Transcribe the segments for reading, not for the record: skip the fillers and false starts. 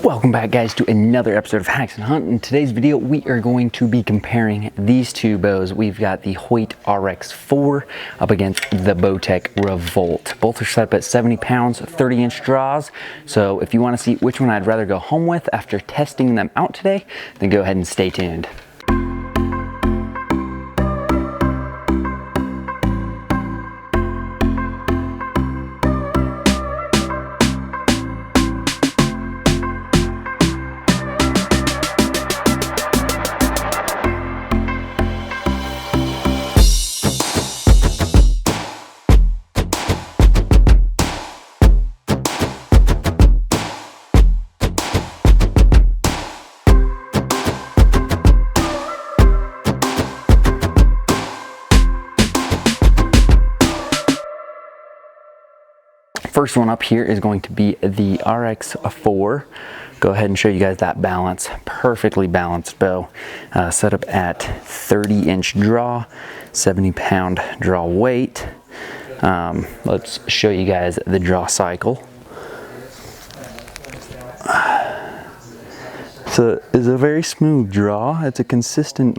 Welcome back, guys, to another episode of Haxenhunt. In today's video, we are going to be comparing these two bows. We've got the Hoyt RX4 up against the Bowtech Revolt. Both are set up at 70 pounds, 30-inch draws. So if you want to see which one I'd rather go home with after testing them out today, then go ahead and stay tuned. First one up here is going to be the RX4. Go ahead and show you guys that balance. Perfectly balanced bow. Set up at 30-inch draw, 70-pound draw weight. Let's show you guys the draw cycle. So it's a very smooth draw. It's a consistent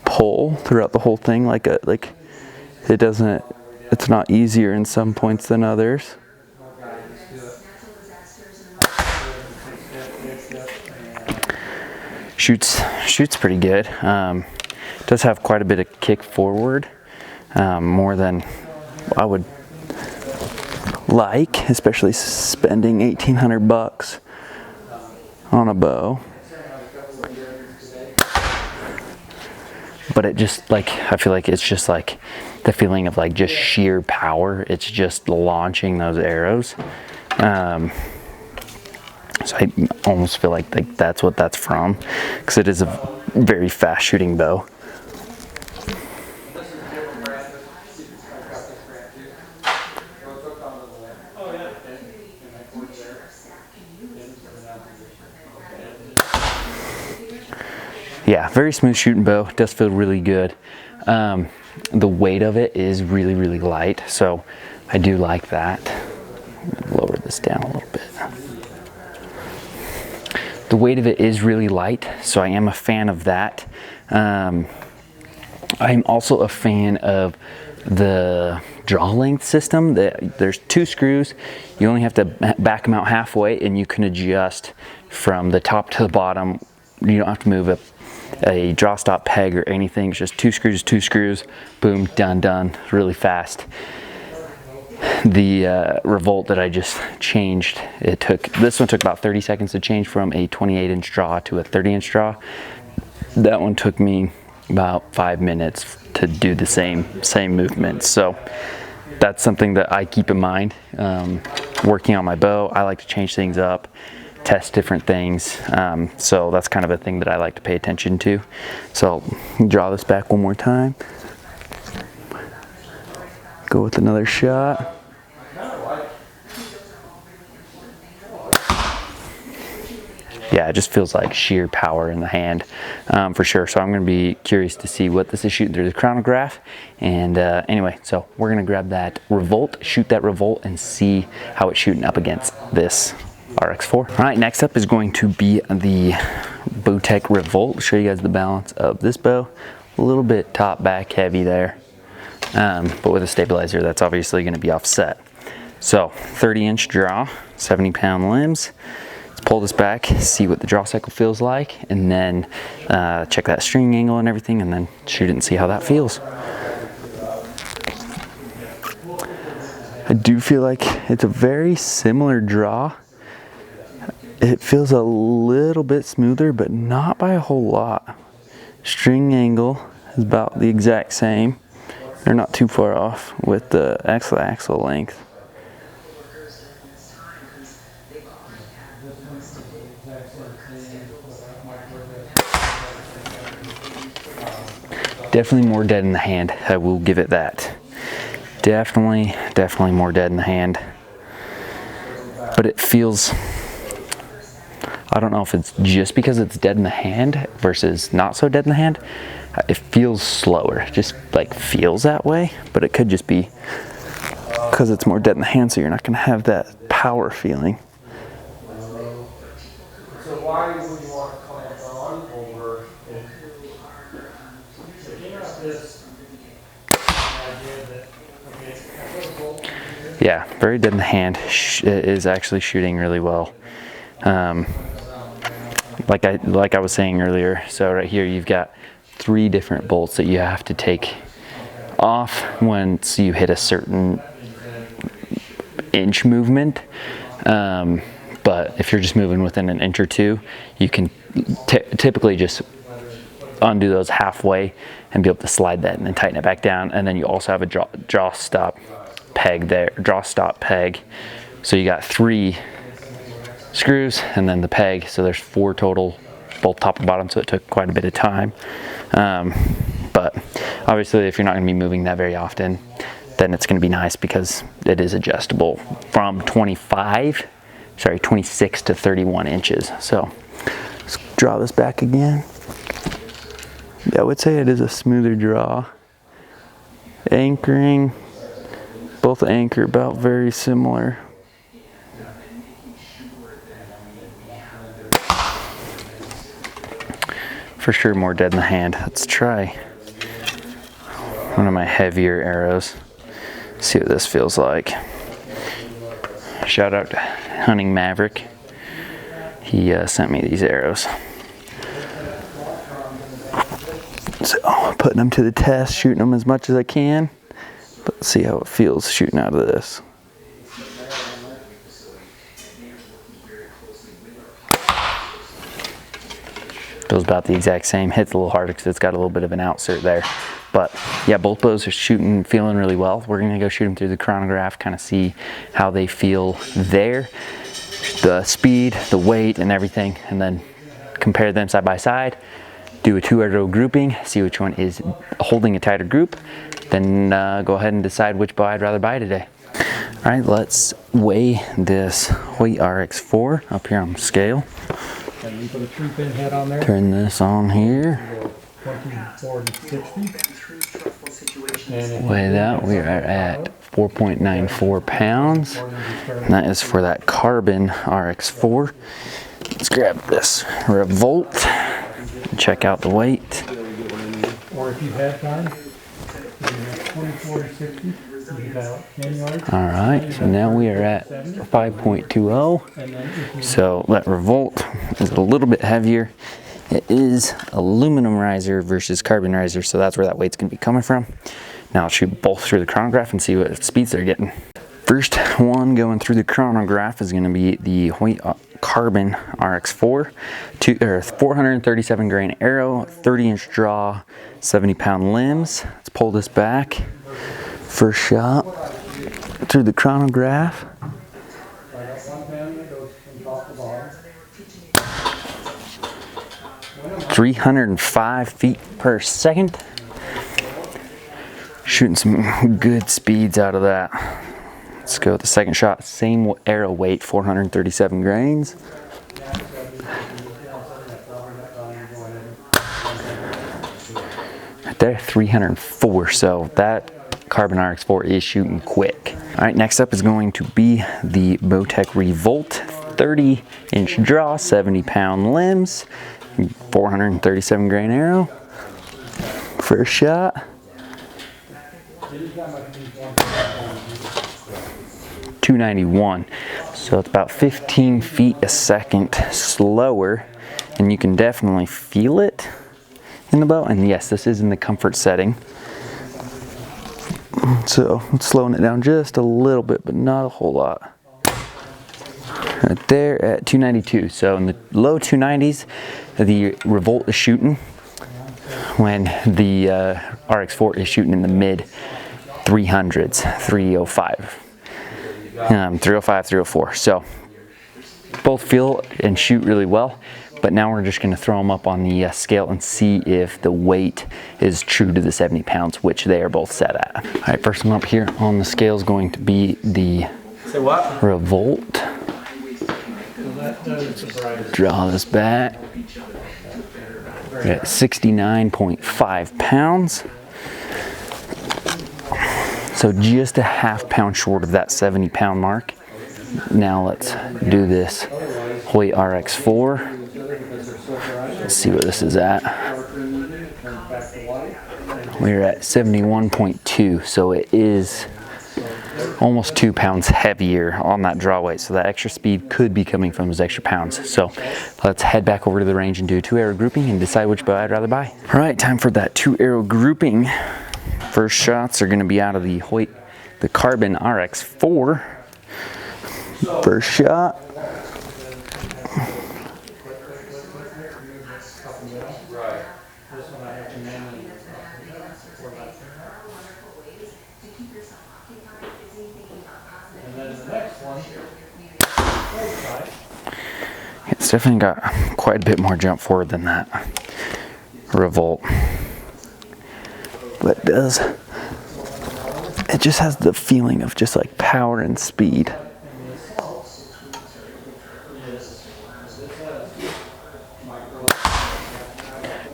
pull throughout the whole thing. It's not easier in some points than others. Shoots pretty good. Does have quite a bit of kick forward, more than I would like, especially spending 1,800 bucks on a bow. But it just I feel like it's just the feeling of just sheer power. It's just launching those arrows. So I almost feel like that's what that's from, because it is a very fast shooting bow. Yeah, very smooth shooting bow. It does feel really good. The weight of it is really, really light, so I do like that. Lower this down a little bit. The weight of it is really light, so I am a fan of that. I'm also a fan of the draw length system. There's 2 screws. You only have to back them out halfway, and you can adjust from the top to the bottom. You don't have to move a draw stop peg or anything. It's just 2 screws, boom, done, really fast. The Revolt that I just changed, this one took about 30 seconds to change from a 28-inch draw to a 30-inch draw. That one took me about 5 minutes to do the same movement. So that's something that I keep in mind. Working on my bow, I like to change things up, test different things, so that's kind of a thing that I like to pay attention to. So draw this back one more time, go with another shot. Yeah, it just feels like sheer power in the hand, for sure. So I'm going to be curious to see what this is shooting through the chronograph. And anyway, so we're going to grab that Revolt, shoot that Revolt, and see how it's shooting up against this RX4. All right, next up is going to be the Bowtech Revolt. I'll show you guys the balance of this bow. A little bit top back heavy there, but with a stabilizer that's obviously going to be offset. So 30-inch draw, 70-pound limbs. Let's pull this back, see what the draw cycle feels like, and then check that string angle and everything, and then shoot it and see how that feels. I do feel like it's a very similar draw. It feels a little bit smoother, but not by a whole lot. String angle is about the exact same. They're not too far off with the axle length. Definitely more dead in the hand. I will give it that. Definitely more dead in the hand. But it feels, I don't know if it's just because it's dead in the hand versus not so dead in the hand. It feels slower, just feels that way, but it could just be because it's more dead in the hand, so you're not going to have that power feeling. why would you want to clamp on over it? So you have this idea that, okay, I put a bolt in here. Yeah, very dead in the hand. It is actually shooting really well. Like I was saying earlier, so right here you've got 3 different bolts that you have to take off once you hit a certain inch movement. But if you're just moving within an inch or 2, you can typically just undo those halfway and be able to slide that and then tighten it back down. And then you also have a jaw stop peg there, draw stop peg. So you got 3 screws and then the peg. So there's 4 total, both top and bottom. So it took quite a bit of time. But obviously if you're not going to be moving that very often, then it's going to be nice because it is adjustable from 26 to 31 inches. So let's draw this back again. I would say it is a smoother draw. Anchoring, both anchor about very similar. For sure more dead in the hand. Let's try one of my heavier arrows. See what this feels like. Shout out to Hunting Maverick. He sent me these arrows. So putting them to the test, shooting them as much as I can. But let's see how it feels shooting out of this. Feels about the exact same. Hits a little harder because it's got a little bit of an outsert there. But yeah, both bows are shooting, feeling really well. We're gonna go shoot them through the chronograph, kind of see how they feel there. The speed, the weight, and everything, and then compare them side by side. Do a 2 arrow grouping, see which one is holding a tighter group. Then go ahead and decide which bow I'd rather buy today. All right, let's weigh this Hoyt RX4 up here on the scale. And you put a 3-pin head on there. Turn this on here. 20, 40, 60. Weigh that, we are at 4.94 pounds. And that is for that carbon RX4. Let's grab this Revolt and check out the weight. Or if you have time, 24 to 60. All right, so now we are at 5.20. So that Revolt is a little bit heavier. It is aluminum riser versus carbon riser, so that's where that weight's gonna be coming from. Now I'll shoot both through the chronograph and see what speeds they're getting. First one going through the chronograph is gonna be the Hoyt Carbon RX4, 437 grain arrow, 30-inch draw, 70-pound limbs. Let's pull this back. First shot through the chronograph. 305 feet per second. Shooting some good speeds out of that. Let's go with the second shot. Same arrow weight, 437 grains. Right there, 304. So that Carbon RX4 is shooting quick. All right, next up is going to be the Bowtech Revolt, 30-inch draw, 70-pound limbs, 437 grain arrow. First shot. 291. So it's about 15 feet a second slower, and you can definitely feel it in the bow. And yes, this is in the comfort setting. So I'm slowing it down just a little bit, but not a whole lot. Right there at 292. So in the low 290s, the Revolt is shooting, when the RX4 is shooting in the mid 300s, 305, 305, 304. So both feel and shoot really well. But now we're just going to throw them up on the scale and see if the weight is true to the 70 pounds, which they are both set at. All right, first one up here on the scale is going to be the Revolt. Draw this back. We're at 69.5 pounds. So just a half pound short of that 70-pound mark. Now let's do this Hoyt RX4. Let's see what this is at. We're at 71.2, so it is almost 2 pounds heavier on that draw weight. So that extra speed could be coming from those extra pounds. So let's head back over to the range and do a 2-arrow grouping and decide which bow I'd rather buy. All right, time for that 2-arrow grouping. First shots are gonna be out of the Hoyt, the Carbon RX4. First shot. It's definitely got quite a bit more jump forward than that Revolt. But it just has the feeling of just like power and speed.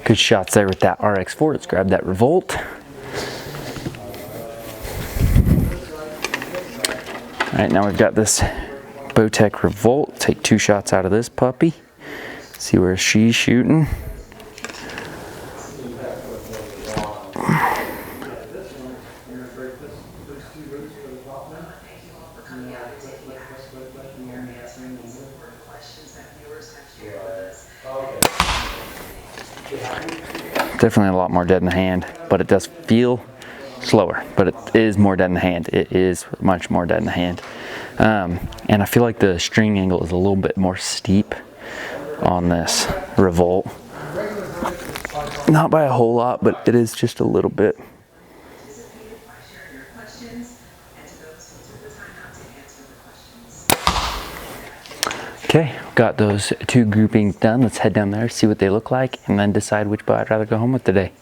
Good shots there with that RX4. Let's grab that Revolt. All right, now we've got this Bowtech Revolt. Take 2 shots out of this puppy. See where she's shooting. Definitely a lot more dead in the hand, but it does feel slower, but it is more dead in the hand. It is much more dead in the hand. And I feel like the string angle is a little bit more steep on this Revolt. Not by a whole lot, but it is just a little bit. Okay, got those 2 groupings done. Let's head down there, see what they look like, and then decide which bow I'd rather go home with today.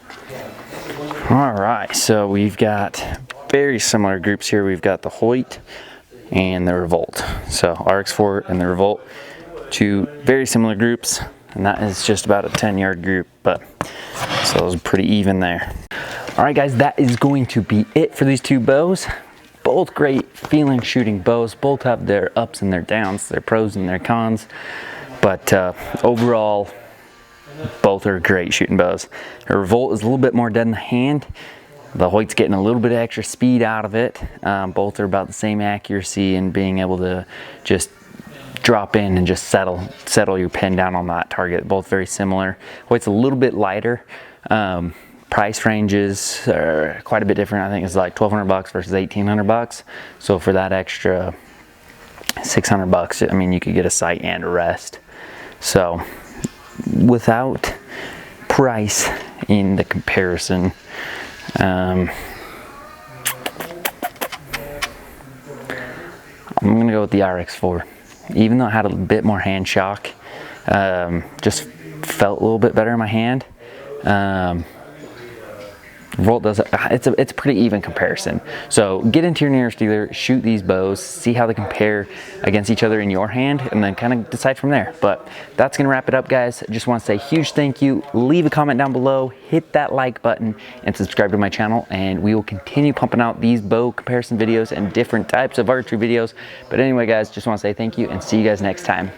All right, so we've got very similar groups here. We've got the Hoyt and the Revolt. So RX4 and the Revolt, 2 very similar groups, and that is just about a 10-yard group, but so it was pretty even there. All right, guys, that is going to be it for these 2 bows. Both great feeling shooting bows. Both have their ups and their downs, their pros and their cons. But overall, both are great shooting bows. The Revolt is a little bit more dead in the hand. The Hoyt's getting a little bit of extra speed out of it. Both are about the same accuracy and being able to just drop in and just settle your pin down on that target. Both very similar. Hoyt's a little bit lighter. Price ranges are quite a bit different. I think it's like $1,200 versus $1,800. So for that extra $600, I mean, you could get a sight and a rest. So without price in the comparison, I'm gonna go with the RX4. Even though I had a bit more hand shock, just felt a little bit better in my hand. Revolt does it's a pretty even comparison. So get into your nearest dealer, shoot these bows, see how they compare against each other in your hand, and then kind of decide from there. But that's gonna wrap it up, guys. I just want to say a huge thank you. Leave a comment down below, hit that like button, and subscribe to my channel, and we will continue pumping out these bow comparison videos and different types of archery videos. But anyway, guys, just want to say thank you and see you guys next time.